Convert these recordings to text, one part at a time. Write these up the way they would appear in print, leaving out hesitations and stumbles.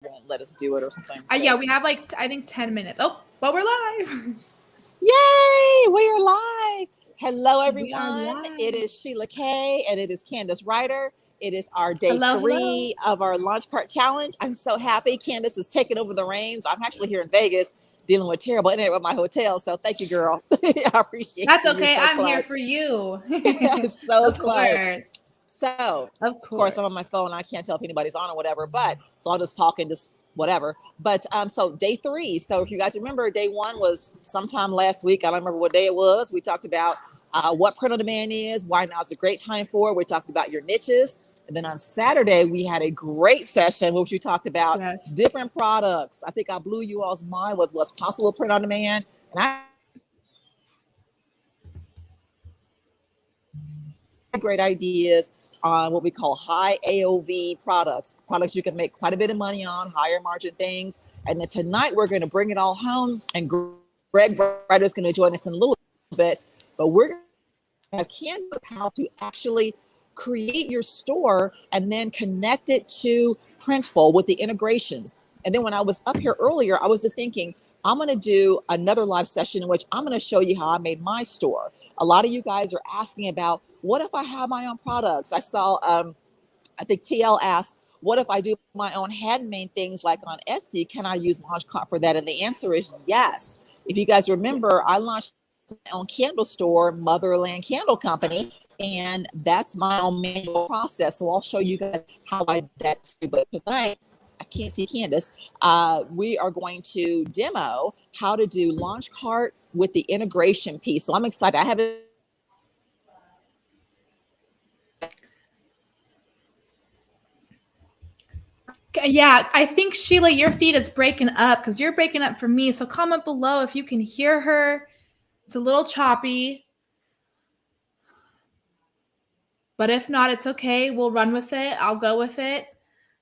won't let us do it or something. So. Yeah, we have like, I think 10 minutes. Oh, but we're live. Yay, we are live. Hello, everyone. It is Sheila K. and it is Candace Ryder. It is our day three of our Launch Cart Challenge. I'm so happy Candace is taking over the reins. I'm actually here in Vegas dealing with terrible internet with my hotel. So thank you, girl. I appreciate That's you. okay. I'm here for you. So clutch. So, of course, I'm on my phone. I can't tell if anybody's on or whatever, but so I'll just talk and just whatever. But so day three. So if you guys remember, day one was sometime last week. I don't remember what day it was. We talked about what print on demand is, why now is a great time for it. We talked about your niches. And then on Saturday, we had a great session, which we talked about different products. I think I blew you all's mind with what's possible print on demand. And I had great ideas on what we call high AOV products you can make quite a bit of money on, higher margin things. And then tonight we're going to bring it all home, and Greg Ryder is going to join us in a little bit, but we're going to have Canva how to actually create your store and then connect it to Printful with the integrations. And then when I was up here earlier, I was just thinking, I'm going to do another live session in which I'm going to show you how I made my store. A lot of you guys are asking about, what if I have my own products? I saw, I think TL asked, what if I do my own handmade things like on Etsy? Can I use LaunchCart for that? And the answer is yes. If you guys remember, I launched my own candle store, Motherland Candle Company, and that's my own manual process. So I'll show you guys how I did that too. But tonight, I can't see Candace. We are going to demo how to do LaunchCart with the integration piece. So I'm excited. I haven't. Yeah, I think, Sheila, your feed is breaking up because you're breaking up for me. So comment below if you can hear her. It's a little choppy. But if not, it's okay. We'll run with it. I'll go with it.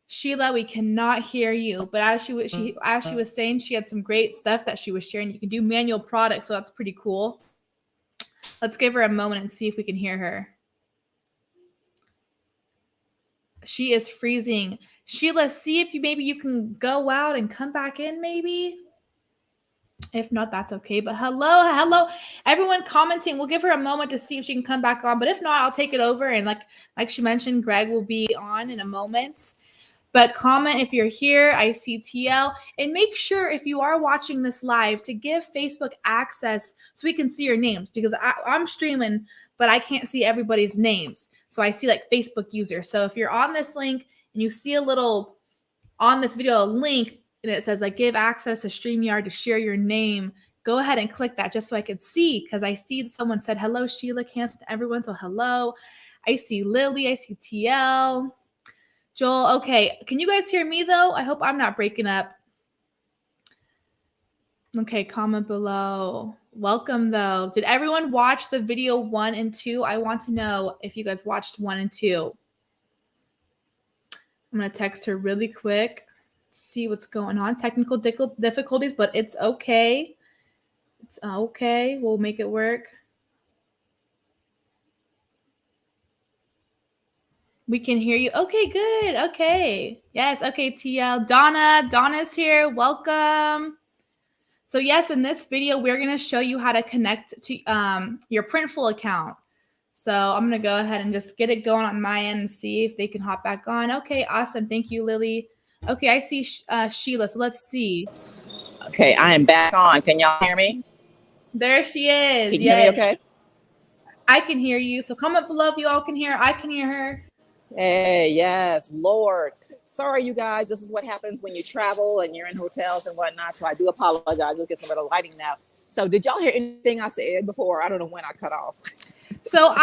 Sheila, we cannot hear you. But as she was saying, she had some great stuff that she was sharing. You can do manual products, so that's pretty cool. Let's give her a moment and see if we can hear her. She is freezing. Sheila, see if maybe you can go out and come back in, maybe. If not, that's okay. But hello, everyone commenting. We'll give her a moment to see if she can come back on. But if not, I'll take it over. And like she mentioned, Greg will be on in a moment. But comment if you're here. I see TL. And make sure, if you are watching this live, to give Facebook access so we can see your names. Because I'm streaming, but I can't see everybody's names. So I see like Facebook users. So if you're on this link and you see a little on this video, a link, and it says like give access to StreamYard to share your name, go ahead and click that just so I could see, because I see someone said, hello, Sheila, Candace, everyone. So hello. I see Lily. I see TL. Joel. Okay. Can you guys hear me though? I hope I'm not breaking up. Okay. Comment below. Welcome though. Did everyone watch the video 1 and 2? I want to know if you guys watched 1 and 2. I'm going to text her really quick. See what's going on. Technical difficulties, but it's okay. It's okay. We'll make it work. We can hear you. Okay, good. Okay. Yes. Okay, TL. Donna's here. Welcome. So yes, in this video, we're going to show you how to connect to your Printful account. So I'm going to go ahead and just get it going on my end and see if they can hop back on. Okay, awesome. Thank you, Lily. Okay, I see Sheila. So let's see. Okay, I am back on. Can y'all hear me? There she is. Can you hear me okay? I can hear you. So comment below if you all can hear. I can hear her. Hey, yes, Lord. Sorry, you guys. This is what happens when you travel and you're in hotels and whatnot. So I do apologize. Let's get some of the lighting now. So did y'all hear anything I said before? I don't know when I cut off. So,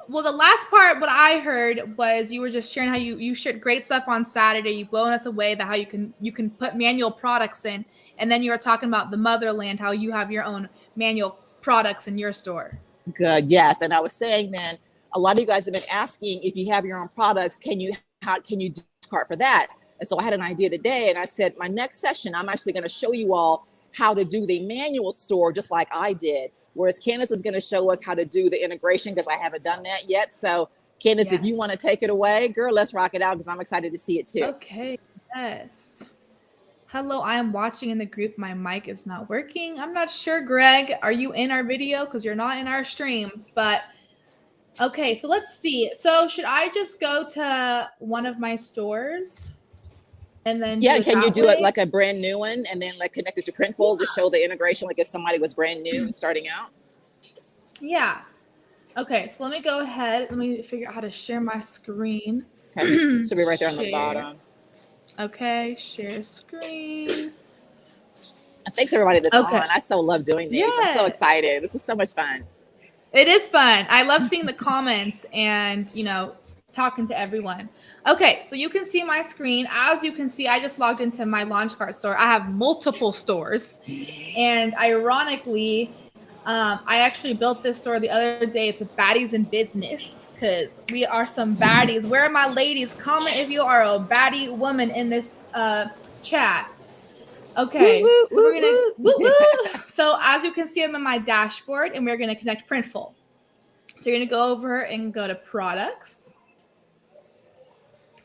well, the last part, what I heard was you were just sharing how you shared great stuff on Saturday. You've blown us away that how you can put manual products in. And then you were talking about the Motherland, how you have your own manual products in your store. Good. Yes. And I was saying then, a lot of you guys have been asking if you have your own products, how can you do cart for that? And so I had an idea today, and I said, my next session, I'm actually going to show you all how to do the manual store just like I did. Whereas Candace is going to show us how to do the integration because I haven't done that yet. So Candace, if you want to take it away, girl, let's rock it out because I'm excited to see it too. Okay. Yes. Hello, I am watching in the group. My mic is not working. I'm not sure, Greg. Are you in our video? Because you're not in our stream. But okay, so let's see. So should I just go to one of my stores and then Yeah, do and it can you that do it way? like a brand new one and then like connect it to Printful, just show the integration like if somebody was brand new and starting out? Yeah. Okay, so let me go ahead. Let me figure out how to share my screen. Okay. Should be right there on the Share. bottom. Okay, share screen. And thanks everybody that's Okay. on. I so love doing these. I'm so Yeah. excited. This is so much fun. It is fun. I love seeing the comments and, talking to everyone. Okay, so you can see my screen. As you can see, I just logged into my launch cart store. I have multiple stores. And ironically, I actually built this store the other day. It's a baddies in business because we are some baddies. Where are my ladies? Comment if you are a baddie woman in this chat. Okay, Woo, so we're woo, gonna woo, woo woo. woo. So as you can see, I'm in my dashboard, and we're gonna connect Printful. So you're gonna go over and go to products.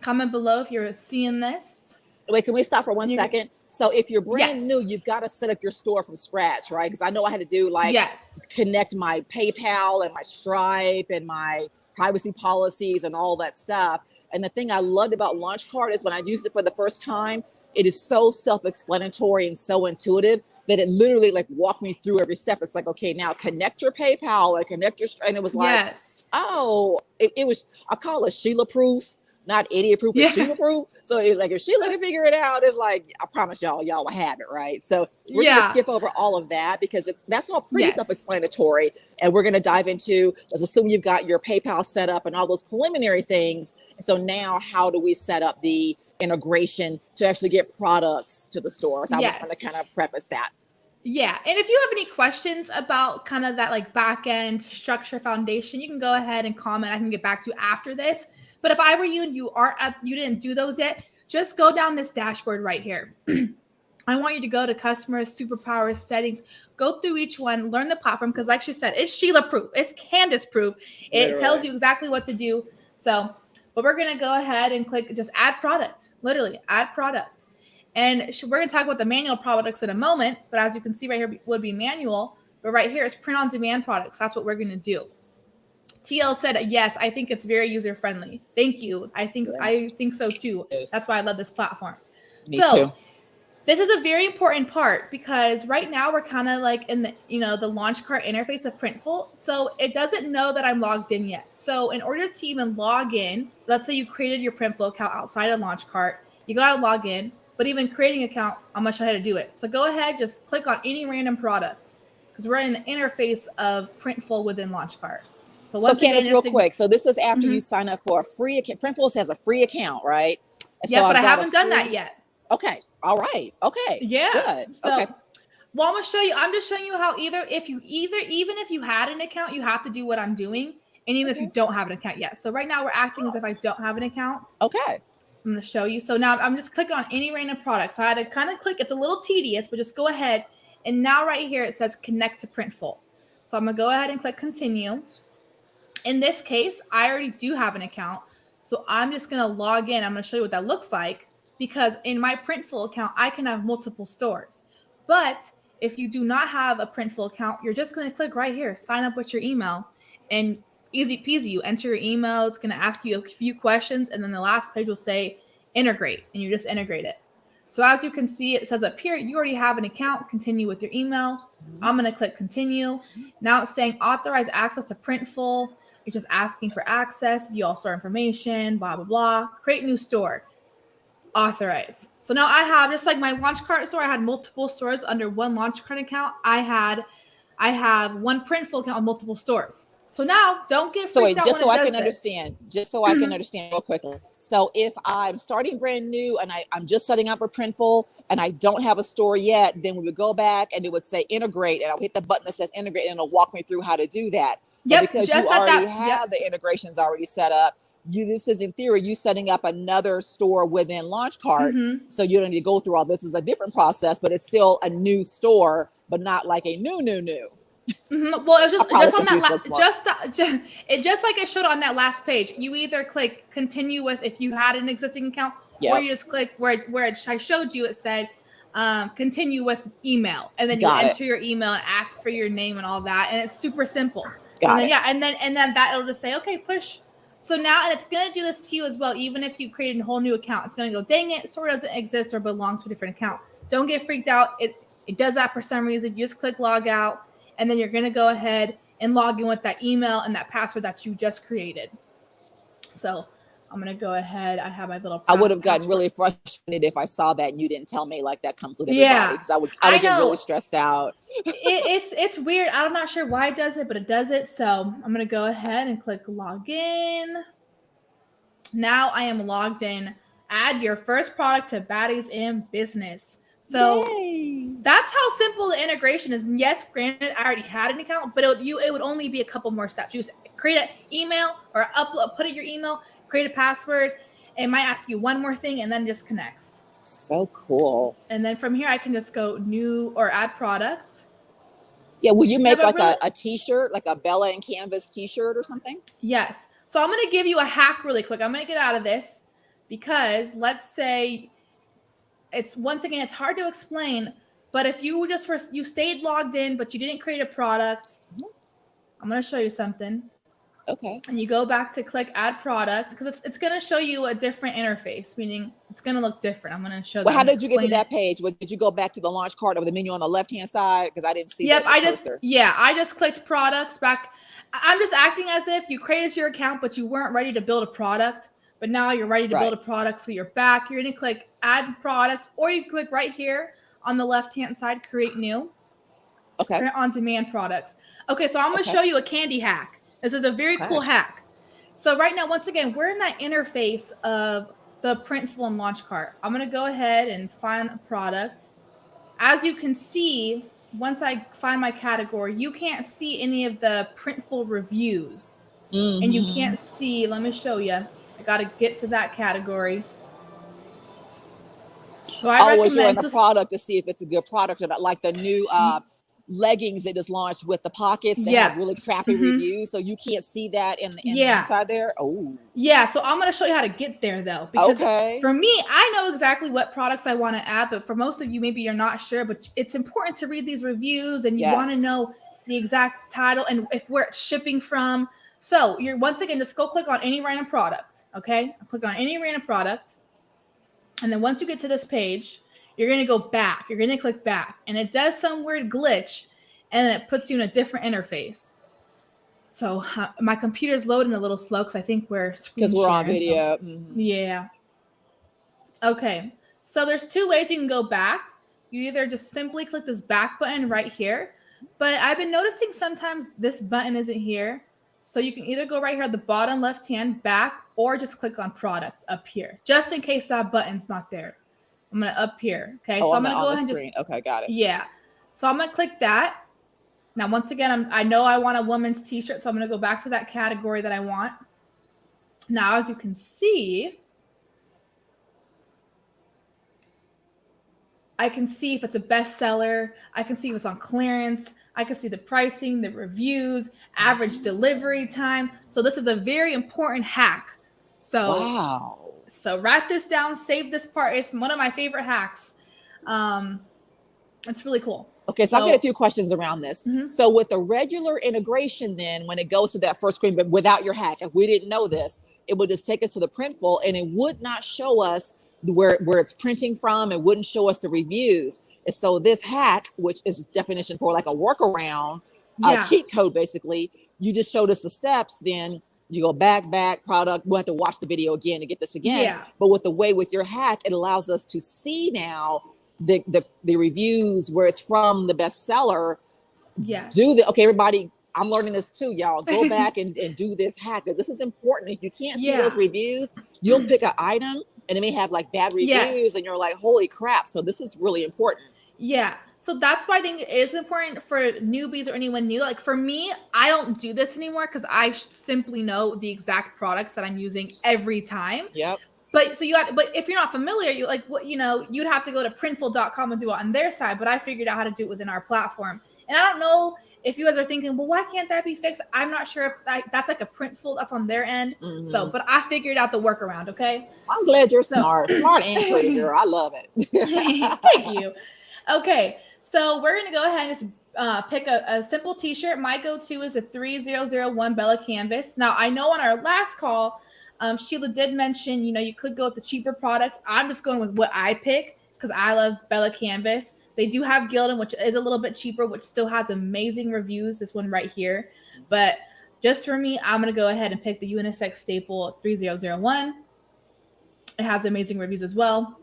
Comment below if you're seeing this. Wait, can we stop for one And second? So if you're brand yes, new, you've got to set up your store from scratch, right? Because I know I had to do like yes, connect my PayPal and my Stripe and my privacy policies and all that stuff. And the thing I loved about Launch Cart is when I used it for the first time, it is so self-explanatory and so intuitive that it literally like walked me through every step. It's like, okay, now connect your PayPal and connect your Stripe. And it was like, yes, oh, it was, I call it Sheila proof, not idiot proof, but yeah, Sheila proof. So it, like if Sheila can figure it out, it's like, I promise y'all will have it, right? So we're gonna yeah, skip over all of that because that's all pretty yes, self-explanatory. And we're gonna dive into, let's assume you've got your PayPal set up and all those preliminary things. And so now how do we set up the integration to actually get products to the store? So I'm yes. gonna kind of preface that. Yeah, and if you have any questions about kind of that like back end structure foundation, you can go ahead and comment. I can get back to you after this. But if I were you and you didn't do those yet, just go down this dashboard right here. I want you to go to customers, superpowers, settings, go through each one, learn the platform because, like she said, it's Sheila proof, it's Candace proof. It tells you exactly what to do. So, but we're gonna go ahead and click just add product. Literally, add product. And we're going to talk about the manual products in a moment, but as you can see right here would be manual, but right here is print on demand products. That's what we're going to do. TL said, yes, I think it's very user friendly. Thank you. I think so too. That's why I love this platform. Me too. This is a very important part because right now we're kind of like in the, the launch cart interface of Printful. So it doesn't know that I'm logged in yet. So in order to even log in, let's say you created your Printful account outside of launch cart, you got to log in. But even creating an account, I'm going to show you how to do it. So go ahead, just click on any random product because we're in the interface of Printful within LaunchCart. So Candace, real quick. So this is after you sign up for a free account. Printful has a free account, right? Yeah, so but I haven't done that yet. Okay. All right. Okay. Yeah. Good. So, okay. Well, I'm going to show you. I'm just showing you how even if you had an account, you have to do what I'm doing. And even if you don't have an account yet. So right now we're acting as if I don't have an account. Okay. I'm going to show you. So now I'm just clicking on any random product. So I had to kind of click. It's a little tedious, but just go ahead. And now right here, it says connect to Printful. So I'm going to go ahead and click continue. In this case, I already do have an account. So I'm just going to log in. I'm going to show you what that looks like because in my Printful account, I can have multiple stores. But if you do not have a Printful account, you're just going to click right here, sign up with your email, and easy peasy. You enter your email. It's going to ask you a few questions. And then the last page will say integrate. And you just integrate it. So as you can see, it says up here, you already have an account. Continue with your email. I'm going to click continue. Now it's saying authorize access to Printful. It's just asking for access, view all store information, blah, blah, blah. Create new store. Authorize. So now I have, just like my launch cart store, I had multiple stores under one launch cart account. I have one Printful account on multiple stores. So now don't get freaked out. Just so I can understand real quickly. So if I'm starting brand new and I'm just setting up a Printful and I don't have a store yet, then we would go back and it would say integrate and I'll hit the button that says integrate and it'll walk me through how to do that. Yep, because you already have the integrations already set up. This is in theory, you setting up another store within LaunchCart. So you don't need to go through all this. Is a different process, but it's still a new store, but not like a new. Well, it was just on that just like it showed on that last page. You either click continue with if you had an existing account, or you just click where I showed you. It said continue with email, and then you Got it. enter your email and ask for your name and all that, and it's super simple. Got and then it. yeah, and then that it'll just say, okay, push. So now, and it's gonna do this to you as well. Even if you created a whole new account, it's gonna go, dang it, store doesn't exist or belong to a different account. Don't get freaked out. It does that for some reason. You just click log out, and then you're gonna go ahead and log in with that email and that password that you just created. So I'm going to go ahead. I have my little I would have gotten password. really frustrated if I saw that and you didn't tell me, like, that comes with everybody, because I would get really stressed out. It's weird. I'm not sure why it does it, but it does it. So I'm going to go ahead and click log in. Now I am logged in. Add your first product to Baddies in Business. So Yay. That's how simple the integration is. Yes, granted, I already had an account, but it would only be a couple more steps. You just create an email or put in your email, create a password. It might ask you one more thing, and then just connects. So cool. And then from here, I can just go new or add products. Yeah, will you make like a t-shirt, like a Bella and Canvas t-shirt or something? Yes. So I'm going to give you a hack really quick. I'm going to get out of this because let's say once again, it's hard to explain, but if you you stayed logged in, but you didn't create a product, I'm going to show you something. Okay. And you go back to click add product, because it's going to show you a different interface, meaning it's going to look different. I'm going to show Well, how did you get to that page? Did you go back to the launch card of the menu on the left-hand side? Because I didn't see that cursor. I just clicked products back. I'm just acting as if you created your account, but you weren't ready to build a product. But now you're ready to build a product, so you're back. You're going to click add product, or you click right here on the left-hand side, create new. Okay. Print on demand products. Okay, so I'm going to show you a candy hack. This is a very cool hack. So right now, once again, we're in that interface of the Printful and launch cart. I'm going to go ahead and find a product. As you can see, once I find my category, you can't see any of the Printful reviews. Mm-hmm. And you can't see, let me show you. I got to get to that category. So I recommend you're in the product to see if it's a good product or not, like the new leggings that just launched with the pockets that have really crappy reviews, so you can't see that in the inside there. So I'm going to show you how to get there though, because for me, I know exactly what products I want to add, but for most of you, maybe you're not sure, but it's important to read these reviews, and you want to know the exact title and where it's shipping from. So you're once again, just go click on any random product. Okay, click on any random product, and then once you get to this page, you're going to go back. You're going to click back, and it does some weird glitch, and then it puts you in a different interface. So my computer's loading a little slow because I think we're on video. So, yeah. Okay. So there's two ways you can go back. You either just simply click this back button right here, but I've been noticing sometimes this button isn't here. So you can either go right here at the bottom left-hand back, or just click on product up here, just in case that button's not there. I'm going to up here. Okay. So I'm going to go ahead and just, okay, got it. Yeah. So I'm going to click that. Now, once again, I know I want a woman's t-shirt, so I'm going to go back to that category that I want. Now, as you can see, I can see if it's a bestseller. I can see if it's on clearance. I can see the pricing, the reviews, average delivery time. So this is a very important hack. So, So write this down, save this part. It's one of my favorite hacks. It's really cool. Okay, so I've got a few questions around this. Mm-hmm. So with the regular integration, then when it goes to that first screen, but without your hack, if we didn't know this, it would just take us to the Printful, and it would not show us where it's printing from. It wouldn't show us the reviews. And so this hack, which is definition for like a workaround, cheat code, basically, you just showed us the steps. Then you go back, product. We'll have to watch the video again to get this again. Yeah. But with your hack, it allows us to see now the reviews, where it's from the bestseller. Yeah. Okay, everybody, I'm learning this too, y'all. Go back and do this hack, because this is important. If you can't see those reviews, you'll pick an item and it may have like bad reviews, and you're like, holy crap. So this is really important. Yeah. So that's why I think it is important for newbies or anyone new. Like for me, I don't do this anymore because I simply know the exact products that I'm using every time. Yep. But if you're not familiar, you'd have to go to printful.com and do it on their side. But I figured out how to do it within our platform. And I don't know if you guys are thinking, well, why can't that be fixed? I'm not sure if that's like a Printful that's on their end. So, but I figured out the workaround. Okay. I'm glad you're So, smart and pretty, girl. I love it. Thank you. Okay, so we're gonna go ahead and just pick a simple t-shirt. My go-to is a 3001 Bella canvas. Now I know on our last call, Sheila did mention, you could go with the cheaper products. I'm just going with what I pick because I love Bella canvas. They do have Gildan, which is a little bit cheaper, which still has amazing reviews. This one right here, but just for me, I'm gonna go ahead and pick the unisex staple 3001. It has amazing reviews as well.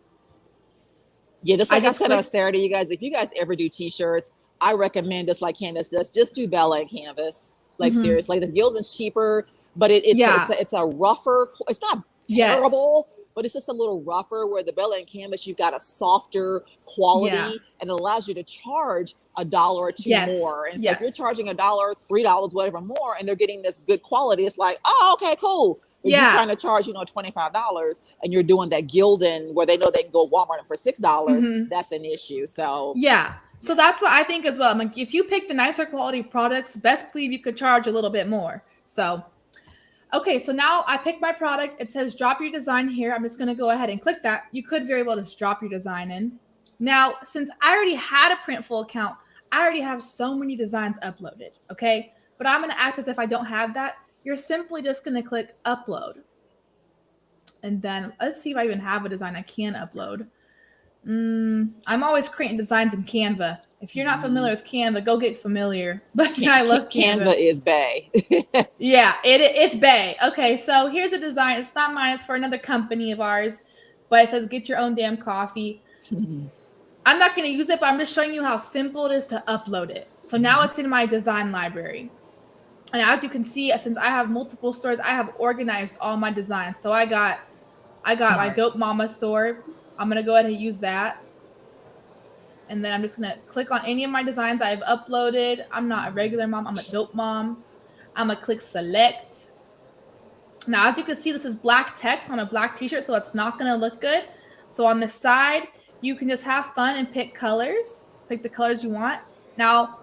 Yeah, just like I said on Saturday, you guys, if you guys ever do t-shirts, I recommend, just like Candace does, just do Bella and canvas. Like seriously, the Gildan's cheaper, but it's a rougher. It's not terrible, but it's just a little rougher. Where the Bella and canvas, you've got a softer quality, and it allows you to charge $1 or $2 more. And so if you're charging $1, $3, whatever more, and they're getting this good quality, it's like, oh, okay, cool. If you're trying to charge, $25 and you're doing that Gildan where they know they can go Walmart for $6, that's an issue. So so that's what I think as well. I'm like, if you pick the nicer quality products, best believe you could charge a little bit more. So, okay, so now I picked my product. It says drop your design here. I'm just going to go ahead and click that. You could very well just drop your design in. Now, since I already had a Printful account, I already have so many designs uploaded, okay? But I'm going to act as if I don't have that. You're simply just going to click upload. And then let's see if I even have a design I can upload. I'm always creating designs in Canva. If you're not familiar with Canva, go get familiar. But I love Canva. Canva is bae. Yeah, it's bae. Okay, so here's a design. It's not mine. It's for another company of ours. But it says get your own damn coffee. I'm not going to use it, but I'm just showing you how simple it is to upload it. So now it's in my design library. And as you can see, since I have multiple stores, I have organized all my designs. So I got my Dope Mama store. I'm going to go ahead and use that. And then I'm just going to click on any of my designs I've uploaded. I'm not a regular mom. I'm a dope mom. I'm going to click select. Now, as you can see, this is black text on a black t-shirt, so it's not going to look good. So on the side, you can just have fun and pick colors. Pick the colors you want. Now,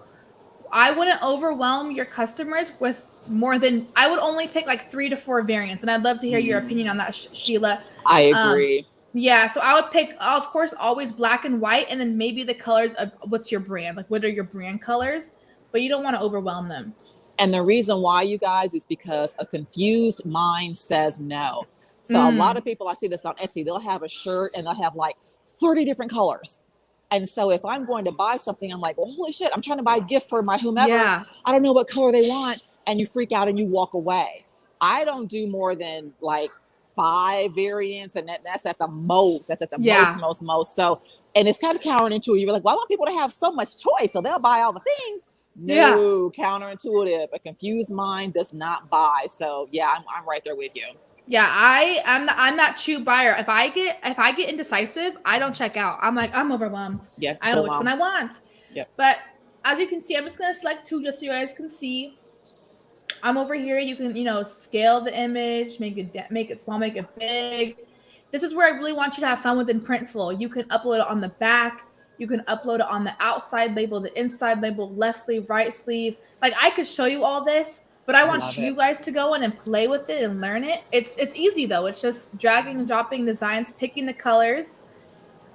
I wouldn't overwhelm your customers with more than, I would only pick like 3 to 4 variants. And I'd love to hear your opinion on that, Sheila. I agree. So I would pick, of course, always black and white, and then maybe the colors of what's your brand, like what are your brand colors, but you don't want to overwhelm them. And the reason why, you guys, is because a confused mind says no. So a lot of people, I see this on Etsy, they'll have a shirt and they'll have like 30 different colors. And so if I'm going to buy something, I'm like, well, holy shit, I'm trying to buy a gift for my whomever. I don't know what color they want. And you freak out and you walk away. I don't do more than like 5 variants. And that's at the most. That's at the most. So, and it's kind of counterintuitive. You're like, well, I want people to have so much choice, so they'll buy all the things. No, counterintuitive. A confused mind does not buy. So yeah, I'm right there with you. Yeah, I'm that true buyer. If I get indecisive, I don't check out. I'm like, I'm overwhelmed. Yeah, I know which one I want. Yeah. But as you can see, I'm just gonna select 2 just so you guys can see. I'm over here. You can scale the image, make it small, make it big. This is where I really want you to have fun within Printful. You can upload it on the back. You can upload it on the outside label, the inside label, left sleeve, right sleeve. Like I could show you all this. But I want you guys to go in and play with it and learn it. It's easy though. It's just dragging and dropping designs, picking the colors.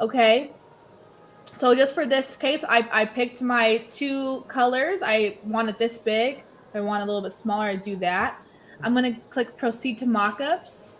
Okay. So just for this case, I picked my 2 colors. I want it this big. If I want a little bit smaller, I do that. I'm going to click proceed to mockups.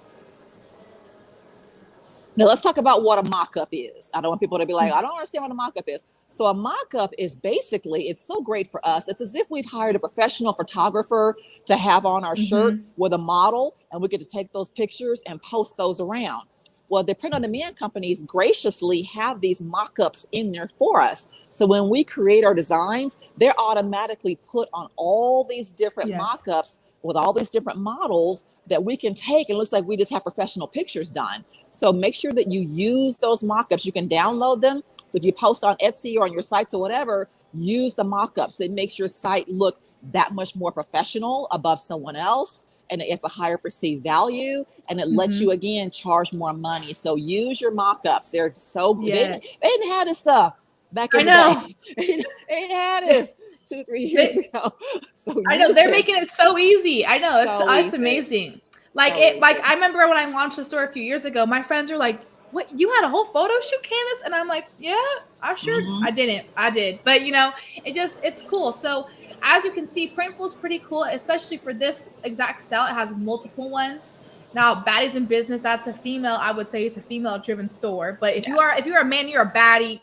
Now let's talk about what a mock-up is. I don't want people to be like, I don't understand what a mock-up is. So a mock-up is basically, it's so great for us. It's as if we've hired a professional photographer to have on our shirt with a model, and we get to take those pictures and post those around. Well, the print-on-demand companies graciously have these mock-ups in there for us. So when we create our designs, they're automatically put on all these different mock-ups with all these different models that we can take. And it looks like we just have professional pictures done. So make sure that you use those mock-ups. You can download them. So if you post on Etsy or on your sites or whatever, use the mock-ups. It makes your site look that much more professional above someone else. And it's a higher perceived value, and it lets you, again, charge more money. So use your mock-ups. They're so good. They didn't have this stuff back in the day. They didn't have this. 2-3 years ago. So I know they're it. making it so easy. I know So it's easy. amazing. Like So it, like easy. I remember when I launched the store a few years ago, my friends were like, "What? You had a whole photo shoot canvas?" And I'm like, "Yeah, I sure, I didn't. I did." But it's cool. So as you can see, Printful is pretty cool, especially for this exact style. It has multiple ones. Now, Baddies in Business, that's a female. I would say it's a female-driven store. But if you're a man, you're a baddie.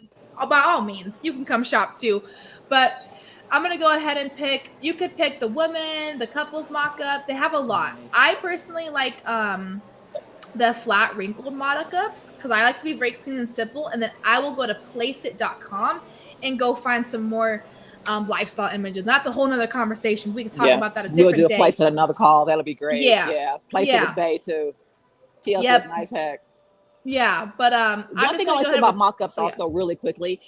By all means, you can come shop too. But I'm going to go ahead and you could pick the woman, the couples mock-up. They have a lot. Nice. I personally like the flat wrinkled mock-ups because I like to be very clean and simple. And then I will go to placeit.com and go find some more lifestyle images. That's a whole nother conversation. We can talk about that a different day. We'll do a Placeit another call. That'll be great. Yeah. Placeit is bae too. TLC is nice heck. Yeah, but one thing I want to say about mock-ups also really quickly.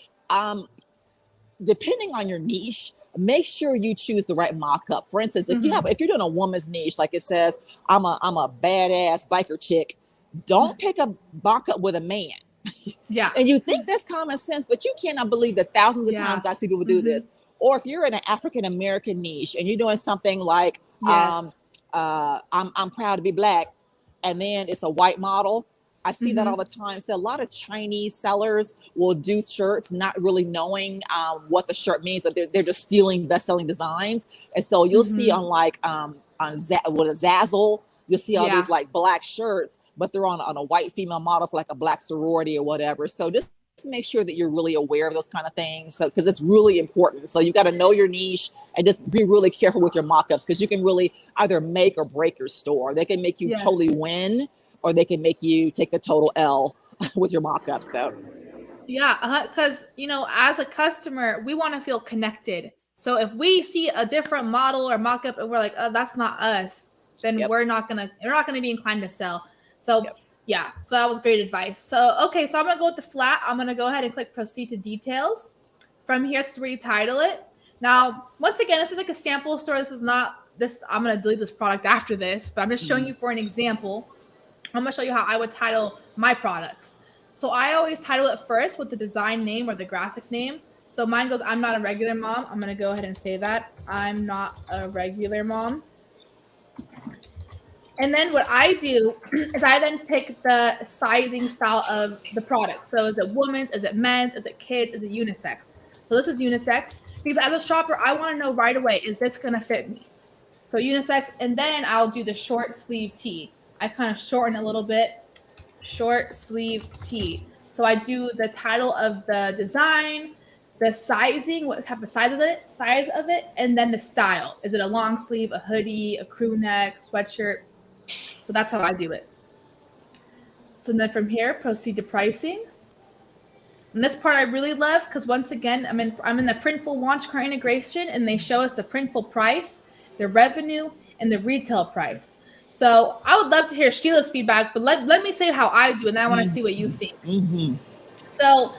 Depending on your niche, make sure you choose the right mock-up. For instance, if you're doing a woman's niche, like it says, I'm a badass biker chick, don't pick a mock-up with a man. Yeah. And you think that's common sense, but you cannot believe that thousands of times I see people do this. Or if you're in an African American niche and you're doing something like I'm proud to be black, and then it's a white model. I see that all the time. So a lot of Chinese sellers will do shirts not really knowing what the shirt means. They're just stealing best-selling designs. And so you'll see on Zazzle, you'll see all these like black shirts, but they're on a white female model for like a black sorority or whatever. So just make sure that you're really aware of those kind of things. So because it's really important. So you got to know your niche and just be really careful with your mock-ups because you can really either make or break your store. They can make you totally win, or they can make you take the total L with your mock-up. So, because, as a customer, we want to feel connected. So if we see a different model or mock-up and we're like, oh, that's not us, then we're not going to be inclined to sell. So so that was great advice. So, okay, so I'm going to go with the flat. I'm going to go ahead and click proceed to details. From here, this is where you title it. Now, once again, this is like a sample store. This is not this. I'm going to delete this product after this, but I'm just showing you for an example. I'm going to show you how I would title my products. So I always title it first with the design name or the graphic name. So mine goes, I'm not a regular mom. I'm going to go ahead and say that. I'm not a regular mom. And then what I do is I then pick the sizing style of the product. So is it women's? Is it men's? Is it kids? Is it unisex? So this is unisex because as a shopper, I want to know right away, is this going to fit me? So unisex, and then I'll do the short sleeve tee. I kind of shorten a little bit, short sleeve tee. So I do the title of the design, the sizing, what type of size of it, and then the style. Is it a long sleeve, a hoodie, a crew neck, sweatshirt? So that's how I do it. So then from here, proceed to pricing. And this part I really love because once again, I'm in the Printful launch cart integration, and they show us the Printful price, the revenue, and the retail price. So I would love to hear Sheila's feedback, but let me say how I do, and then I want to see what you think. So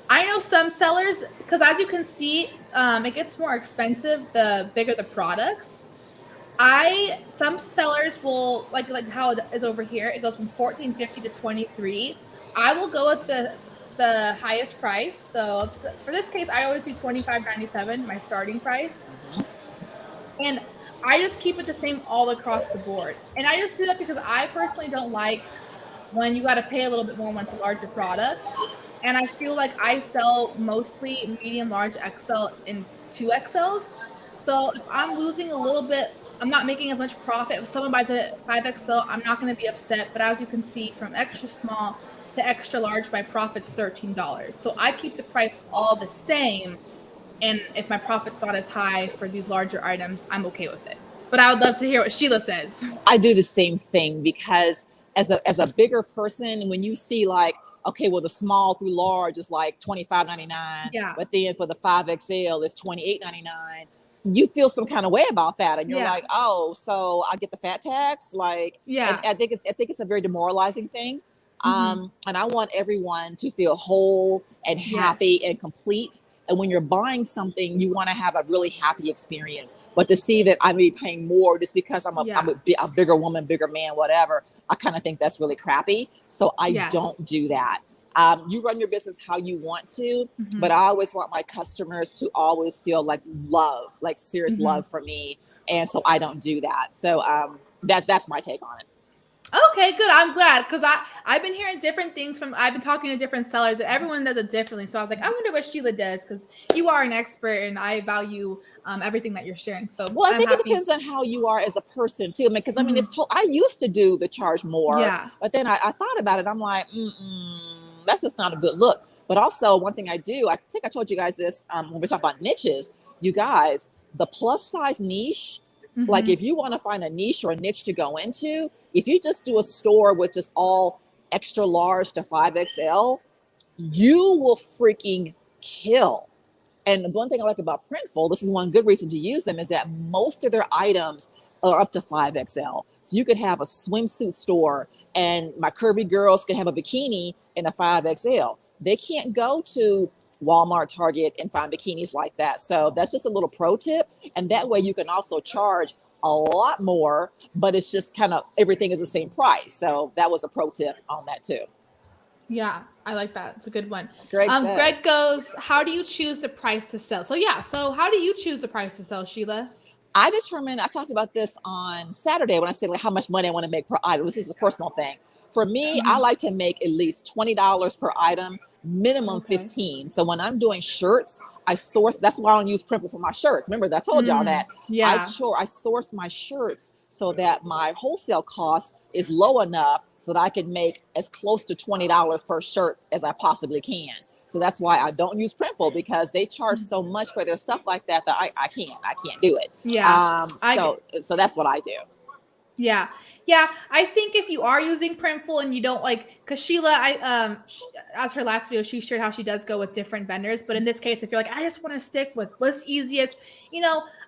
I know some sellers, because as you can see, it gets more expensive the bigger the products. Some sellers will like how it is over here. It goes from $14.50 to $23. I will go with the highest price. So for this case, I always do $25.97, my starting price, and I just keep it the same all across the board. And I just do that because I personally don't like when you got to pay a little bit more when it's larger products. And I feel like I sell mostly medium, large, XL, and 2XLs. So if I'm losing a little bit, I'm not making as much profit. If someone buys a 5XL, I'm not going to be upset. But as you can see, from extra small to extra large, my profit's $13. So I keep the price all the same. And if my profit's not as high for these larger items, I'm okay with it. But I would love to hear what Sheila says. I do the same thing because as a bigger person, when you see like, okay, well, the small through large is like $25.99. Yeah. But then for the 5XL, it's $28.99. You feel some kind of way about that. And you're like, oh, so I get the fat tax? Like, I think it's a very demoralizing thing. And I want everyone to feel whole and happy and complete. And when you're buying something, you want to have a really happy experience. But to see that I may be paying more just because I'm a bigger woman, bigger man, whatever, I kind of think that's really crappy. So I don't do that. You run your business how you want to, but I always want my customers to always feel like love, like serious love for me. And so I don't do that. So that's my take on it. Okay, good. I'm glad, because I've been hearing different things I've been talking to different sellers, and everyone does it differently. So I was like, I wonder what Sheila does, because you are an expert and I value everything that you're sharing. So well, I think it depends on how you are as a person too. Because I mean, I used to do the charge more, but then I thought about it. I'm like, that's just not a good look. But also one thing I do, I think I told you guys this when we talk about niches, you guys, the plus size niche, like if you want to find a niche or a niche to go into, if you just do a store with just all extra large to 5XL, you will freaking kill. And the one thing I like about Printful, this is one good reason to use them, is that most of their items are up to 5XL. So you could have a swimsuit store and my curvy girls can have a bikini in a 5XL. They can't go to Walmart, Target, and find bikinis like that. So that's just a little pro tip. And that way you can also charge a lot more, but it's just kind of everything is the same price. So that was a pro tip on that too. Yeah, I like that. It's a good one. Greg goes, how do you choose the price to sell? So so how do you choose the price to sell, Sheila? I talked about this on Saturday when I said like how much money I want to make per item. This is a personal thing. For me, I like to make at least $20 per item, minimum 15. So when I'm doing shirts, I source, that's why I don't use Printful for my shirts. Remember that I told y'all that. Yeah. I source my shirts so that my wholesale cost is low enough so that I can make as close to $20 per shirt as I possibly can. So that's why I don't use Printful, because they charge so much for their stuff like that I can't do it. Yeah. So that's what I do. Yeah. Yeah. I think if you are using Printful and you don't because Sheila, as her last video, she shared how she does go with different vendors. But in this case, if you're like, I just want to stick with what's easiest,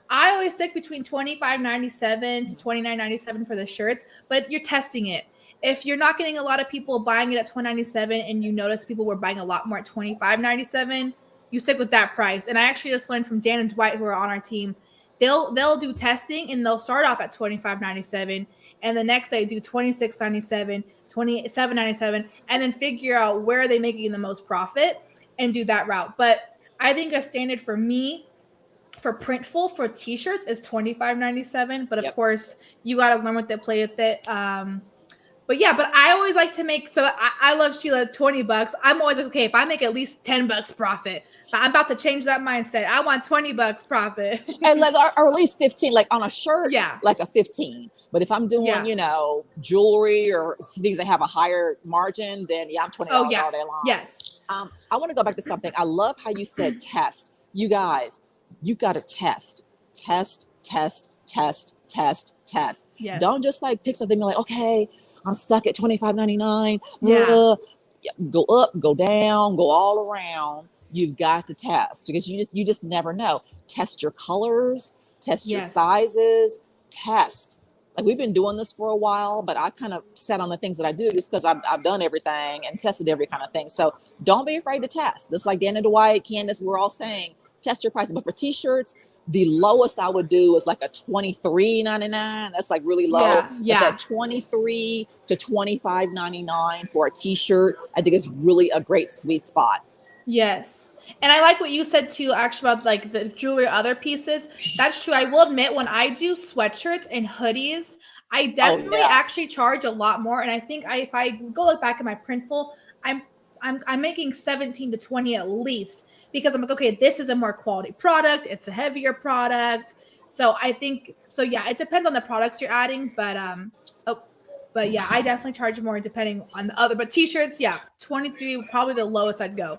I always stick between $25.97 to $29.97 for the shirts, but you're testing it. If you're not getting a lot of people buying it at $29.97 and you notice people were buying a lot more at $25.97, you stick with that price. And I actually just learned from Dan and Dwight, who are on our team, they'll do testing and they'll start off at $25.97 and the next day do $26.97, $27.97, and then figure out where are they making the most profit and do that route. But I think a standard for me for Printful for t-shirts is $25.97, but of course you got to learn what they play with it. But I always like to make, so I love Sheila, $20. I'm always like, okay, if I make at least $10 profit, I'm about to change that mindset. I want $20 profit. And or at least 15, like on a shirt, like a 15. But if I'm doing, jewelry or things that have a higher margin, then I'm $20 all day long. Yes. I want to go back to something. I love how you said test. You guys, you've got to test. Yes. Don't just pick something and be like, okay, I'm stuck at $25.99. Yeah. Go up, go down, go all around. You've got to test, because you just never know. Test your colors, test your sizes, test. Like we've been doing this for a while, but I kind of set on the things that I do just because I've done everything and tested every kind of thing. So don't be afraid to test. Just like Dan and Dwight, Candace, we're all saying, test your prices. But for t-shirts, the lowest I would do is like a $23.99. That's like really low. Yeah. But that $23 to $25.99 for a t-shirt, I think is really a great sweet spot. Yes. And I like what you said too, actually, about the jewelry or other pieces. That's true. I will admit, when I do sweatshirts and hoodies, I definitely actually charge a lot more. And I think if I go look back at my Printful, I'm making 17 to 20 at least, because I'm like, okay, this is a more quality product. It's a heavier product. So I think, it depends on the products you're adding, but I definitely charge more depending on the other, but t-shirts, 23, probably the lowest I'd go.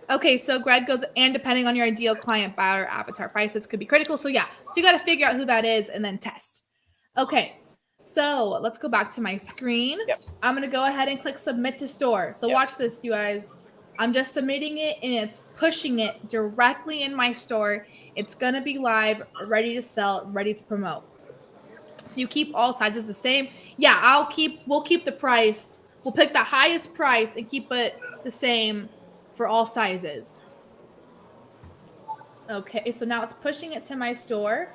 Okay, so Greg goes, and depending on your ideal client buyer avatar prices could be critical. So you got to figure out who that is and then test. Okay, so let's go back to my screen. I'm going to go ahead and click submit to store. So watch this, you guys. I'm just submitting it and it's pushing it directly in my store. It's going to be live, ready to sell, ready to promote. So you keep all sizes the same. We'll keep the price. We'll pick the highest price and keep it the same for all sizes. Okay, so now it's pushing it to my store.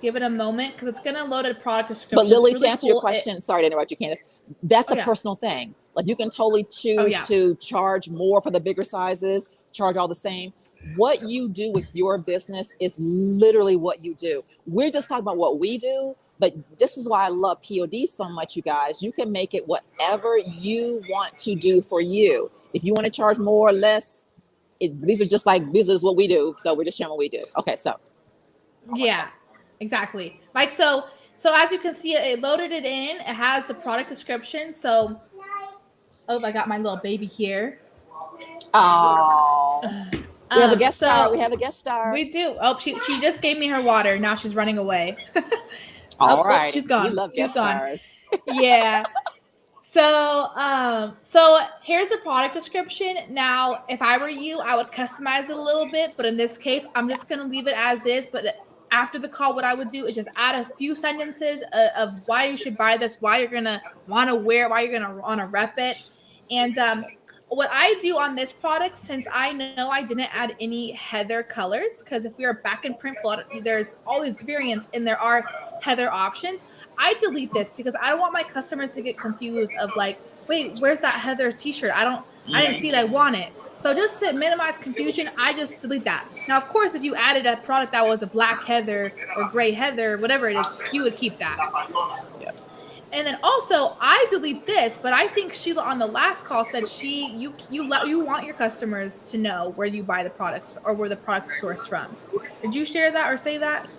Give it a moment because it's going to load a product description. But Lily, to answer your question, sorry to interrupt you, Candace, that's a personal thing. Like you can totally choose to charge more for the bigger sizes, charge all the same. What you do with your business is literally what you do. We're just talking about what we do, but this is why I love POD so much, you guys. You can make it whatever you want to do for you. If you want to charge more or less, these is what we do. So we're just sharing what we do. Okay, so. Yeah, exactly. Like, so as you can see, it loaded it in. It has the product description. So, oh, I got my little baby here. Oh. We have a guest star. We have a guest star. We do. Oh, she just gave me her water. Now she's running away. All right. She's gone. We love guest stars. Yeah. So here's the product description. Now, if I were you, I would customize it a little bit, but in this case, I'm just going to leave it as is. But after the call, what I would do is just add a few sentences of why you should buy this, why you're going to want to wear it, why you're going to want to rep it. And what I do on this product, since I know I didn't add any heather colors, because if we are back in Printful, there's all these variants and there are heather options. I delete this because I don't want my customers to get confused of like, wait, where's that heather t-shirt? I didn't see it, I want it. So just to minimize confusion, I just delete that. Now, of course, if you added a product that was a black heather or gray heather, whatever it is, you would keep that. Yeah. And then also, I delete this, but I think Sheila on the last call said you want your customers to know where you buy the products or where the product's sourced from. Did you share that or say that?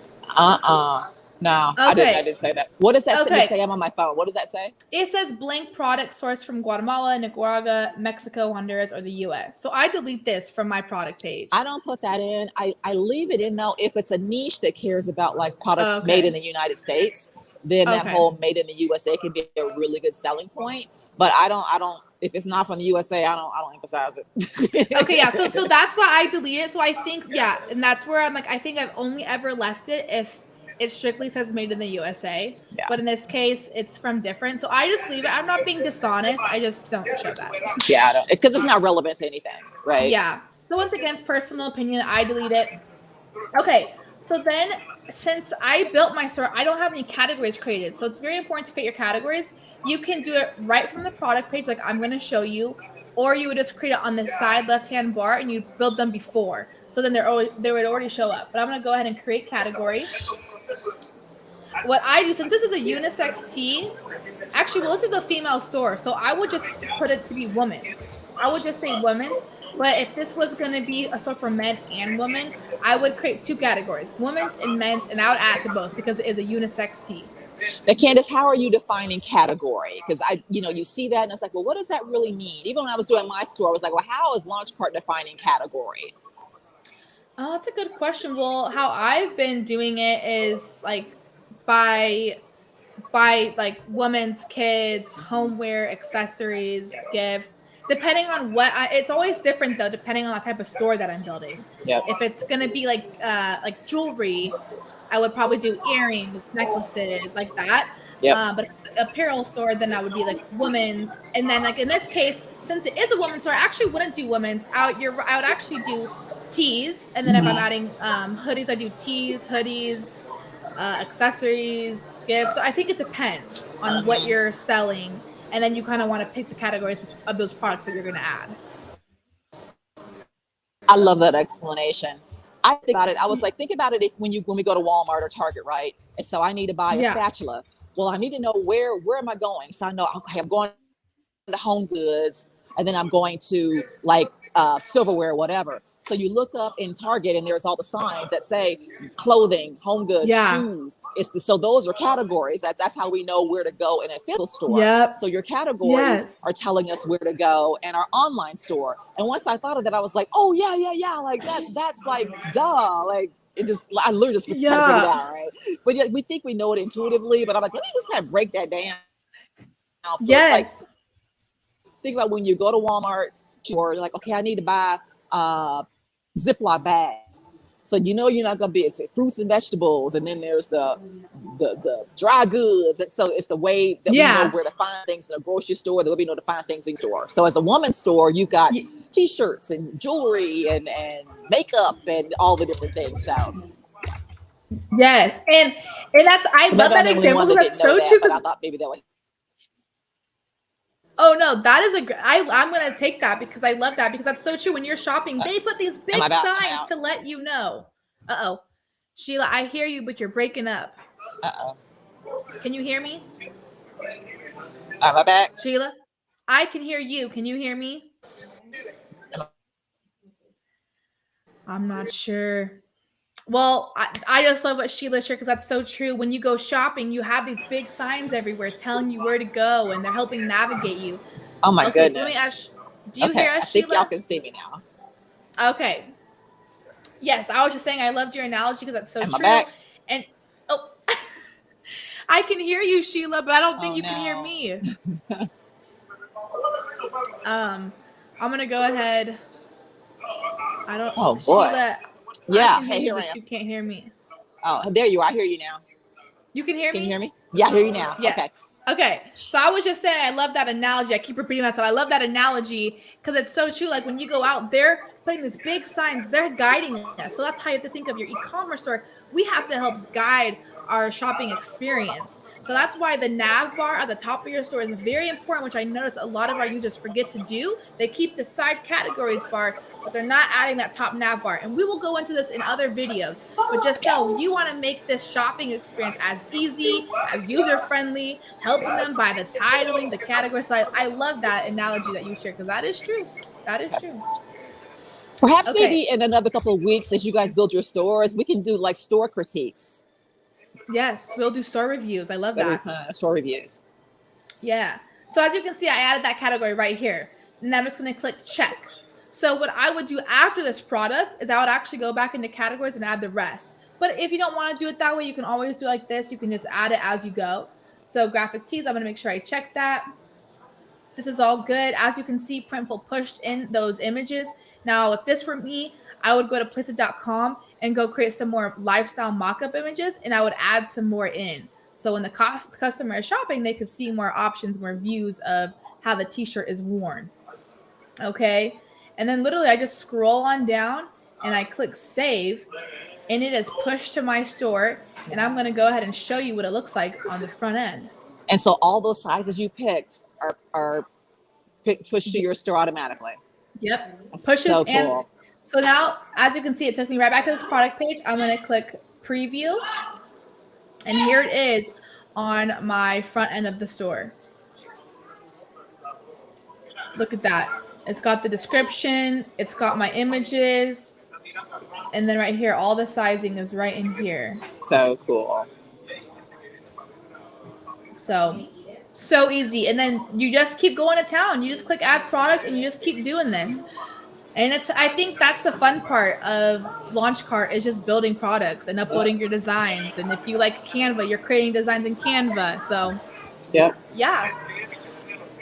No, okay. I didn't say that. What does that say? I'm on my phone. What does that say? It says blank product sourced from Guatemala, Nicaragua, Mexico, Honduras, or the U.S. So I delete this from my product page. I don't put that in. I leave it in though. If it's a niche that cares about like products made in the United States, then that whole made in the USA can be a really good selling point. But I don't. If it's not from the USA, I don't emphasize it. Okay, yeah. So that's why I delete it. So I think and that's where I'm like, I think I've only ever left it if it strictly says made in the USA, but in this case, it's from different. So I just leave it. I'm not being dishonest. I just don't show that. Yeah, I don't, because it's not relevant to anything, right? Yeah. So once again, personal opinion, I delete it. Okay. So then, since I built my store, I don't have any categories created. So it's very important to create your categories. You can do it right from the product page, like I'm going to show you, or you would just create it on the side left-hand bar and you build them before. So then they would already show up. But I'm going to go ahead and create category. What I do, since this is a unisex tee, actually, well, this is a female store, so I would just put it to be women's. I would just say women's, but if this was going to be a store for men and women, I would create two categories, women's and men's, and I would add to both because it is a unisex tee. Now, Candace, how are you defining category? Because you see that and it's like, well, what does that really mean? Even when I was doing my store, I was like, well, how is Launchcart defining category? Oh, that's a good question. Well, how I've been doing it is like by like women's, kids, homeware, accessories, gifts, depending on it's always different though, depending on the type of store that I'm building. Yep. If it's going to be like jewelry, I would probably do earrings, necklaces, like that. Yep. But apparel store, then I would be like women's. And then like in this case, since it is a women's store, I actually wouldn't do women's. I would actually do tees, and then if I'm adding hoodies, I do tees, hoodies, accessories, gifts. So I think it depends on what you're selling, and then you kind of want to pick the categories of those products that you're going to add. I love that explanation. I think about it. I was like, think about it when we go to Walmart or Target, right? And so I need to buy a spatula. Well, I need to know where am I going? So I know, okay, I'm going to Home Goods, and then I'm going to like silverware, whatever. So you look up in Target and there's all the signs that say clothing, home goods, shoes. So those are categories. That's how we know where to go in a physical store. Yep. So your categories are telling us where to go in our online store. And once I thought of that, I was like, oh yeah. Like that's like, duh. Like I literally just kind of figured it out, right? But yeah, we think we know it intuitively, but I'm like, let me just kind of break that down. So it's like, think about when you go to Walmart or like, okay, I need to buy Ziploc bags. So you're not gonna it's fruits and vegetables, and then there's the dry goods, and so it's the way that we know where to find things in a grocery store, the way we know to find things in store. So as a woman's store, you've got t-shirts and jewelry and makeup and all the different things. So yes, and I love that example because that's so true. But I thought maybe that would. Oh no, that is I'm gonna take that because I love that because that's so true. When you're shopping, they put these big signs to let you know. Uh-oh. Sheila, I hear you, but you're breaking up. Uh-oh. Can you hear me? Am I back? Sheila? I can hear you. Can you hear me? I'm not sure. Well, I just love what Sheila shared because that's so true. When you go shopping, you have these big signs everywhere telling you where to go and they're helping navigate you. Oh my goodness. So let me ask, do you Okay, hear us, I think Sheila? y'all can see me now. Okay. Yes, I was just saying I loved your analogy because that's so Am true. I back? And oh, I can hear you, Sheila, but I don't think Oh, you can hear no. me. I'm gonna go ahead. I don't. Oh boy. Sheila, Yeah. I can hear Hey, you, here I but am. you can't hear me. Oh, there you are. I hear you now. You can hear Can me? you hear me? Yeah, I hear you now. Yes. Okay. Okay. So I was just saying, I love that analogy. I keep repeating myself. I love that analogy because it's so true. Like when you go out, they're putting these big signs, they're guiding us. So that's how you have to think of your e-commerce store. We have to help guide our shopping experience. So that's why the nav bar at the top of your store is very important, which I notice a lot of our users forget to do. They keep the side categories bar, but they're not adding that top nav bar. And we will go into this in other videos, but just know you want to make this shopping experience as easy, as user-friendly, helping them by the titling, the category. So I love that analogy that you shared because that is true. That is true. Perhaps Okay. maybe in another couple of weeks, as you guys build your stores, we can do like store critiques. Yes, we'll do store reviews. I love that. Store reviews. Yeah. So as you can see, I added that category right here. And I'm just going to click check. So what I would do after this product is I would actually go back into categories and add the rest. But if you don't want to do it that way, you can always do it like this. You can just add it as you go. So graphic tees, I'm going to make sure I check that. This is all good. As you can see, Printful pushed in those images. Now, if this were me, I would go to places.com and go create some more lifestyle mock-up images, and I would add some more in. So when the customer is shopping, they could see more options, more views of how the t-shirt is worn. Okay. And then literally I just scroll on down and I click save, and it is pushed to my store. And I'm going to go ahead and show you what it looks like on the front end. And so all those sizes you picked are pushed to your store automatically. Yep. That's Pushes so cool. and so now, as you can see, it took me right back to this product page. I'm going to click preview. And here it is on my front end of the store. Look at that. It's got the description. It's got my images. And then right here, all the sizing is right in here. So cool. So easy. And then you just keep going to town. You just click add product and you just keep doing this. And I think that's the fun part of Launchcart is just building products and uploading your designs. And if you like Canva, you're creating designs in Canva. So yeah.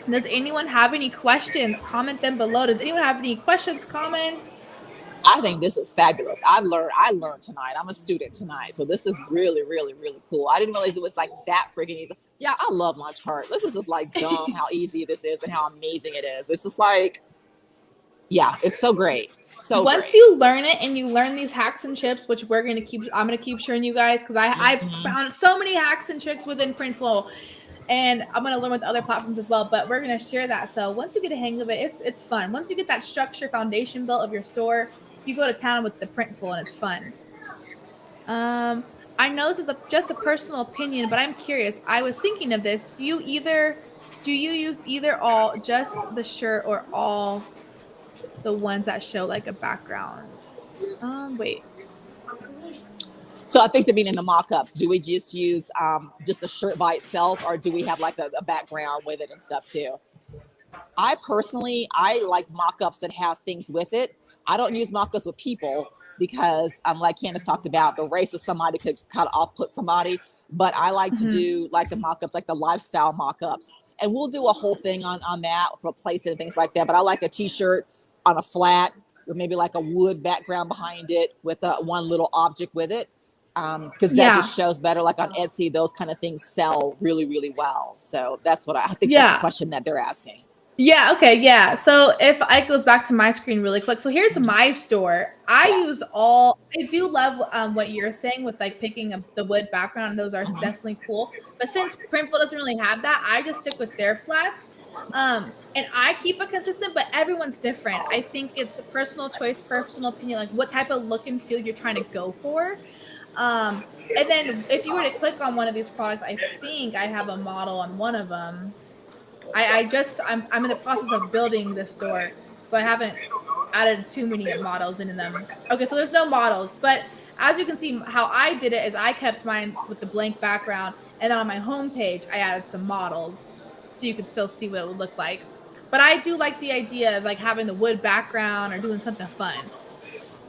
Does anyone have any questions? Comment them below. Does anyone have any questions, comments? I think this is fabulous. I learned tonight. I'm a student tonight. So this is really, really, really cool. I didn't realize it was like that freaking easy. Yeah, I love Launchcart. This is just like dumb how easy this is and how amazing it is. It's just like, yeah, it's so great. So once you learn it and you learn these hacks and tips, which I'm going to keep showing you guys because I found so many hacks and tricks within Printful, and I'm going to learn with other platforms as well, but we're going to share that. So once you get a hang of it, it's fun. Once you get that structure foundation built of your store, you go to town with the Printful and it's fun. I know this is just a personal opinion, but I'm curious. I was thinking of this. Do you use either all, just the shirt, or all the ones that show like a background? Wait. So I think the meaning in the mock-ups, do we just use just the shirt by itself, or do we have like a background with it and stuff too? I personally like mock-ups that have things with it. I don't use mock-ups with people because like Candace talked about, the race of somebody could kind of off-put somebody. But I like to do like the mock-ups, like the lifestyle mock-ups. And we'll do a whole thing on that for placing and things like that. But I like a t-shirt on a flat with maybe like a wood background behind it with one little object with it. Because that just shows better. Like on Etsy, those kind of things sell really, really well. So that's what I think that's the question that they're asking. Yeah. Okay. Yeah. So if it goes back to my screen really quick. So here's my store. I use all, I do love what you're saying with like picking up the wood background. Those are definitely cool. But since Printful doesn't really have that, I just stick with their flats. And I keep it consistent, but everyone's different. I think it's a personal choice, personal opinion, like what type of look and feel you're trying to go for. And then if you were to click on one of these products, I think I have a model on one of them. I'm in the process of building this store, so I haven't added too many models into them. Okay, so there's no models, but as you can see, how I did it is I kept mine with the blank background, and then on my home page, I added some models so you could still see what it would look like. But I do like the idea of like having the wood background or doing something fun.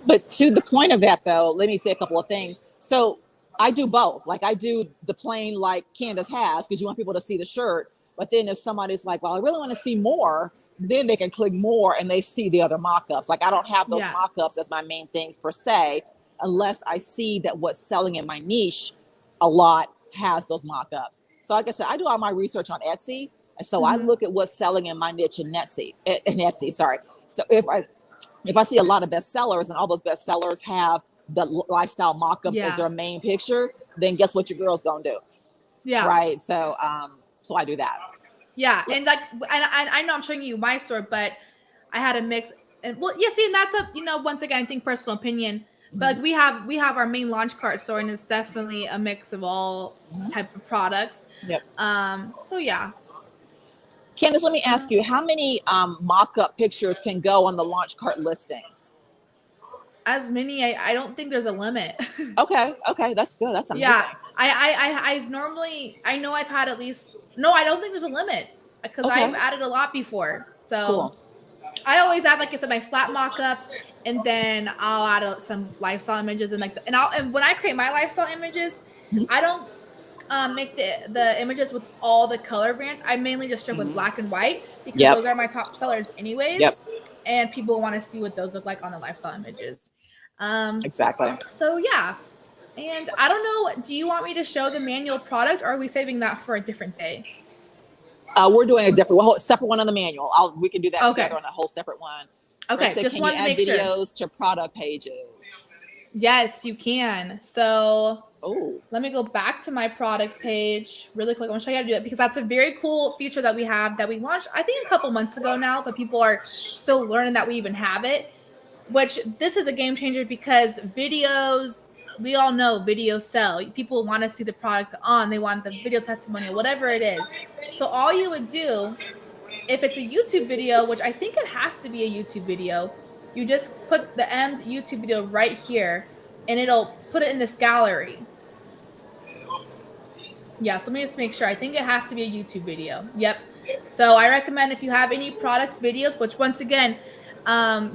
But to the point of that, though, let me say a couple of things. So I do both. Like I do the plain like Candace has, because you want people to see the shirt. But then if somebody's like, well, I really want to see more, then they can click more and they see the other mock-ups. Like I don't have those mock-ups as my main things per se, unless I see that what's selling in my niche a lot has those mock-ups. So like I said, I do all my research on Etsy. And so I look at what's selling in my niche in Etsy, sorry. So if I see a lot of bestsellers and all those bestsellers have the lifestyle mock-ups as their main picture, then guess what your girl's gonna do? Yeah. Right. So so I do that. Yeah. And like, and I know I'm showing you my store, but I had a mix. And well, yeah, see, and that's a, once again, I think personal opinion. But like we have our main launch cart store, and it's definitely a mix of all type of products. Yep. So yeah. Candace, let me ask you, how many mock-up pictures can go on the launch cart listings? As many. I don't think there's a limit. Okay, that's good. That's amazing. Yeah. I've normally, I know I've had at least, no, I don't think there's a limit, because I've added a lot before. So cool. I always add, like I said, my flat mock-up, and then I'll add some lifestyle images, and and when I create my lifestyle images, I don't make the images with all the color variants. I mainly just strip with black and white, because those are my top sellers anyways. And people want to see what those look like on the lifestyle images. Exactly. So yeah. And I don't know, do you want me to show the manual product, or are we saving that for a different day? We're doing a separate one on the manual. We can do that together on a whole separate one. Okay, just want to make sure. Videos to product pages. Yes, you can. So let me go back to my product page really quick. I want to show you how to do it, because that's a very cool feature that we have, that we launched, I think, a couple months ago now, but people are still learning that we even have it, which this is a game changer, because videos, we all know videos sell. People want to see the product on. They want the video testimonial, whatever it is. So all you would do, if it's a YouTube video, which I think it has to be a YouTube video, you just put the end YouTube video right here, and it'll put it in this gallery. Yes, let me just make sure. I think it has to be a YouTube video. Yep. So I recommend, if you have any product videos, which once again,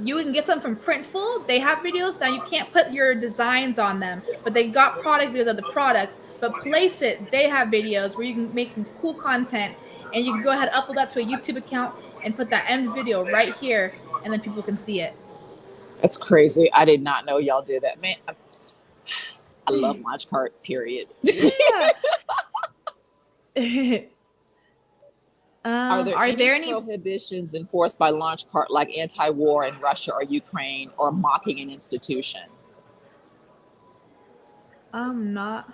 you can get some from Printful. They have videos. Now you can't put your designs on them, but they got product videos of the products. But Place It, they have videos where you can make some cool content, and you can go ahead and upload that to a YouTube account and put that end video right here, and then people can see it. That's crazy. I did not know y'all did that, man. I love launch cart, period. Yeah. Are there any prohibitions enforced by launch cart, like anti-war in Russia or Ukraine, or mocking an institution? I'm not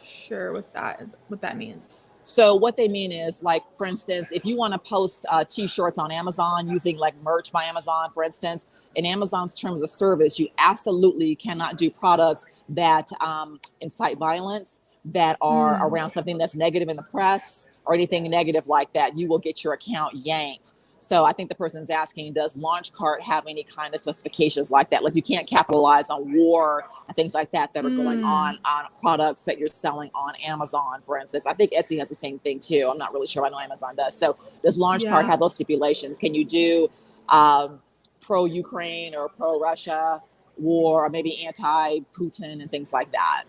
sure what that means. So what they mean is, like, for instance, if you want to post t-shirts on Amazon using like merch by Amazon, for instance, in Amazon's terms of service, you absolutely cannot do products that incite violence, that are around something that's negative in the press, or anything negative like that. You will get your account yanked. So I think the person's asking, does launch cart have any kind of specifications like that? Like, you can't capitalize on war and things like that are going on products that you're selling on Amazon, for instance. I think Etsy has the same thing too. I'm not really sure. I know Amazon does. So does launch cart have those stipulations? Can you do pro-Ukraine or pro-Russia war, or maybe anti-Putin and things like that?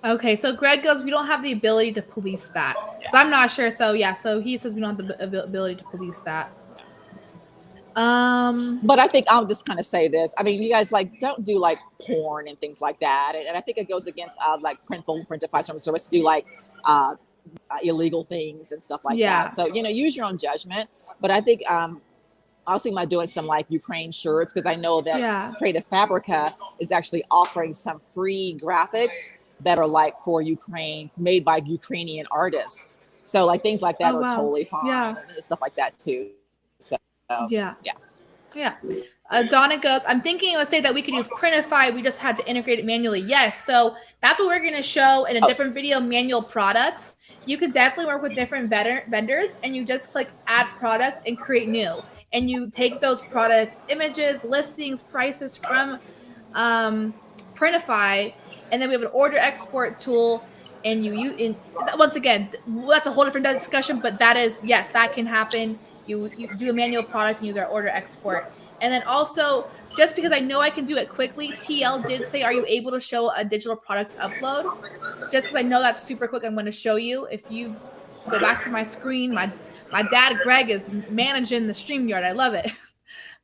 Okay, so Greg goes, we don't have the ability to police that. So I'm not sure. So yeah, so he says we don't have the ability to police that. But I think I'll just kind of say this. I mean, you guys, like, don't do like porn and things like that. And I think it goes against like Printful, Printify Terms of Service to do like illegal things and stuff like that. So, use your own judgment. But I think I was thinking about doing some like Ukraine shirts, because I know that Creative Fabrica is actually offering some free graphics that are like for Ukraine, made by Ukrainian artists. So like things like that Oh, are wow. totally fine. Yeah. And stuff like that too. So Yeah. yeah. Yeah. Donna goes, I'm thinking, let's say that we could use Printify. We just had to integrate it manually. Yes. So that's what we're going to show in a different video, manual products. You can definitely work with different vendors, and you just click add product and create new. And you take those product images, listings, prices from Printify, and then we have an order export tool. And once again, that's a whole different discussion, but that is, yes, that can happen. You do a manual product and use our order export. And then also, just because I know I can do it quickly, TL did say, are you able to show a digital product upload? Just because I know that's super quick, I'm going to show you. If you go back to my screen, my dad, Greg, is managing the StreamYard. I love it.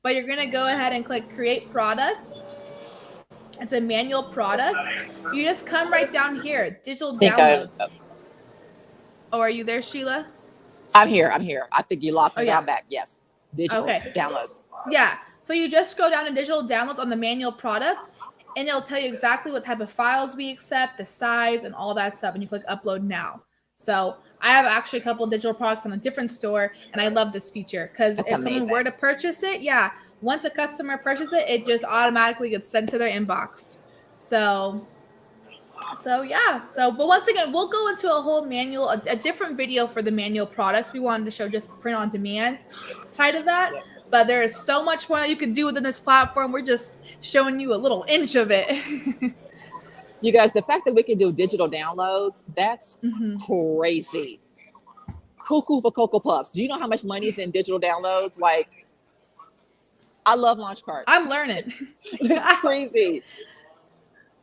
But you're going to go ahead and click create product. It's a manual product. You just come right down here, digital downloads. Oh, are you there, Sheila? I'm here. I think you lost me. Yeah. I'm back. Yes. Digital downloads. Yeah. So you just go down to digital downloads on the manual product, and it'll tell you exactly what type of files we accept, the size, and all that stuff. And you click upload now. So I have actually a couple of digital products on a different store, and I love this feature because if someone were to purchase it, once a customer purchases it, it just automatically gets sent to their inbox. So but once again, we'll go into a whole manual, a different video for the manual products. We wanted to show just the print on demand side of that, but there is so much more that you can do within this platform. We're just showing you a little inch of it. You guys, the fact that we can do digital downloads, that's crazy. Cuckoo for Cocoa Puffs. Do you know how much money is in digital downloads? Like, I love Launchcart. I'm learning. It's crazy.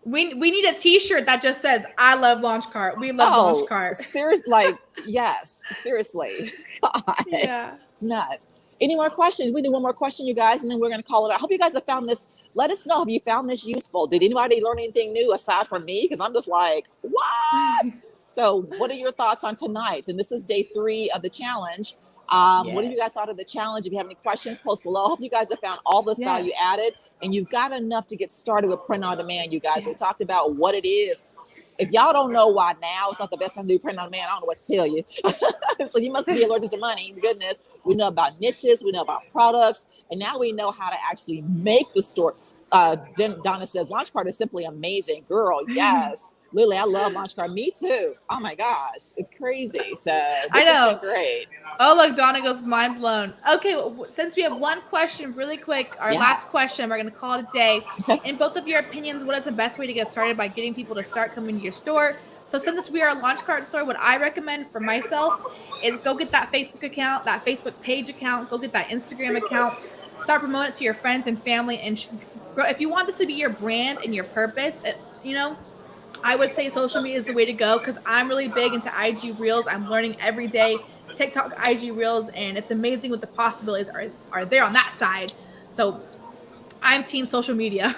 We need a T-shirt that just says "I love Launchcart." We love Launchcart. Seriously, yes, seriously. God, it's nuts. Any more questions? We do one more question, you guys, and then we're going to call it out. I hope you guys have found this. Let us know. Have you found this useful? Did anybody learn anything new aside from me? Because I'm just like, what? So, what are your thoughts on tonight's? And this is day 3 of the challenge. What have you guys thought of the challenge? If you have any questions, post below. I hope you guys have found all this value added. And you've got enough to get started with print on demand, you guys. We talked about what it is. If y'all don't know why now it's not the best time to do print on demand, I don't know what to tell you. So you must be allergic to money. Goodness. We know about niches. We know about products. And now we know how to actually make the store. Donna says, Launchcart is simply amazing. Girl, yes. Lily, I love Launchcart. Me too. Oh my gosh. It's crazy. So this has been great. Oh, look, Donna goes mind blown. Okay, well, since we have one question really quick, our last question, we're going to call it a day. In both of your opinions, what is the best way to get started by getting people to start coming to your store? So since we are a Launchcart store, what I recommend for myself is go get that Facebook account, that Facebook page account, go get that Instagram account, start promoting it to your friends and family. And if you want this to be your brand and your purpose, I would say social media is the way to go because I'm really big into IG Reels. I'm learning every day TikTok, IG Reels, and it's amazing what the possibilities are there on that side. So I'm team social media.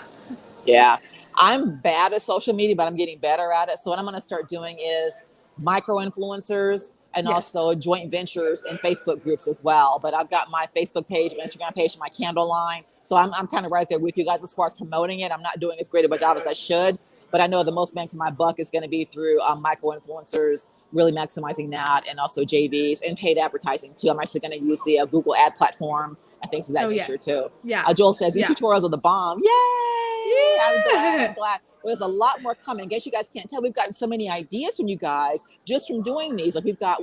Yeah, I'm bad at social media, but I'm getting better at it. So what I'm going to start doing is micro influencers and also joint ventures in Facebook groups as well. But I've got my Facebook page, my Instagram page, my candle line. So I'm kind of right there with you guys as far as promoting it. I'm not doing as great of a job as I should. But I know the most bang for my buck is going to be through micro influencers, really maximizing that, and also JVs and paid advertising too. I'm actually going to use the Google ad platform and things of that nature too. Yeah. Joel says these tutorials are the bomb. Yay! I'm glad. There's a lot more coming. In case you guys can't tell, we've gotten so many ideas from you guys just from doing these. Like we've got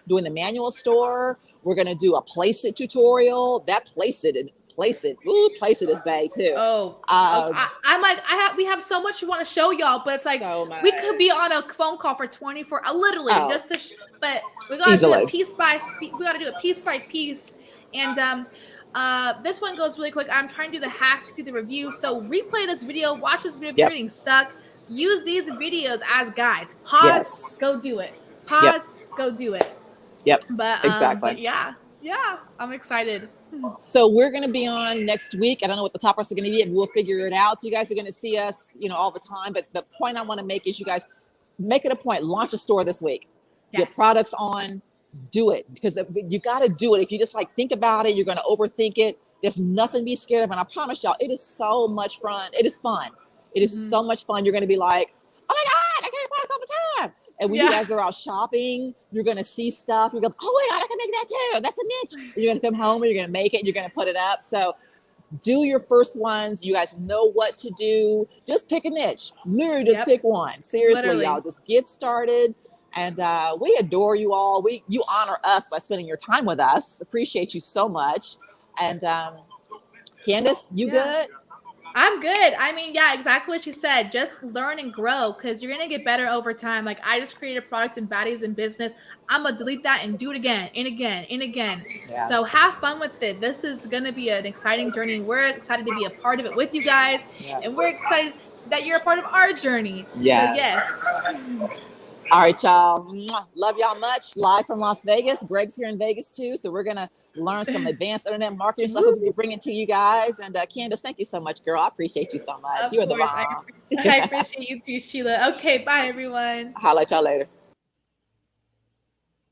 doing the manual store. We're going to do a place it tutorial. That place it is bad too. We have so much we want to show y'all, but it's like we could be on a phone call for 24 literally but we got to do it piece by piece. And this one goes really quick. I'm trying to do the hack to see the review. So replay this video, watch this video if you're getting stuck. Use these videos as guides. Pause, go do it. Pause, go do it. Yep. But exactly. But yeah, I'm excited. So we're going to be on next week. I don't know what the topics are going to be, and we'll figure it out. So you guys are going to see us, all the time. But the point I want to make is you guys make it a point. Launch a store this week. Get products on. Do it because you got to do it. If you just think about it, you're going to overthink it. There's nothing to be scared of. And I promise y'all, it is so much fun. It is fun. It is so much fun. You're going to be like, oh my God, I get products all the time. And when you guys are out shopping, you're going to see stuff. You go, oh my God, I can make that too. That's a niche. And you're going to come home and you're going to make it. And you're going to put it up. So do your first ones. You guys know what to do. Just pick a niche. Literally just pick one. Seriously, y'all, just get started. And we adore you all. You honor us by spending your time with us. Appreciate you so much. And Candace, you good? I'm good. I mean, yeah, exactly what you said. Just learn and grow, because you're going to get better over time. Like, I just created a product in Baddies in Business. I'm going to delete that and do it again and again and again. Yeah. So have fun with it. This is going to be an exciting journey. We're excited to be a part of it with you guys. Yes. And we're excited that you're a part of our journey. Yes. So, yes. All right, y'all. Love y'all much. Live from Las Vegas. Greg's here in Vegas too. So we're going to learn some advanced internet marketing stuff we can bring it to you guys. And Candace, thank you so much, girl. I appreciate you so much. You are the bomb. I appreciate you too, Sheila. Okay, bye, everyone. Holla at y'all later.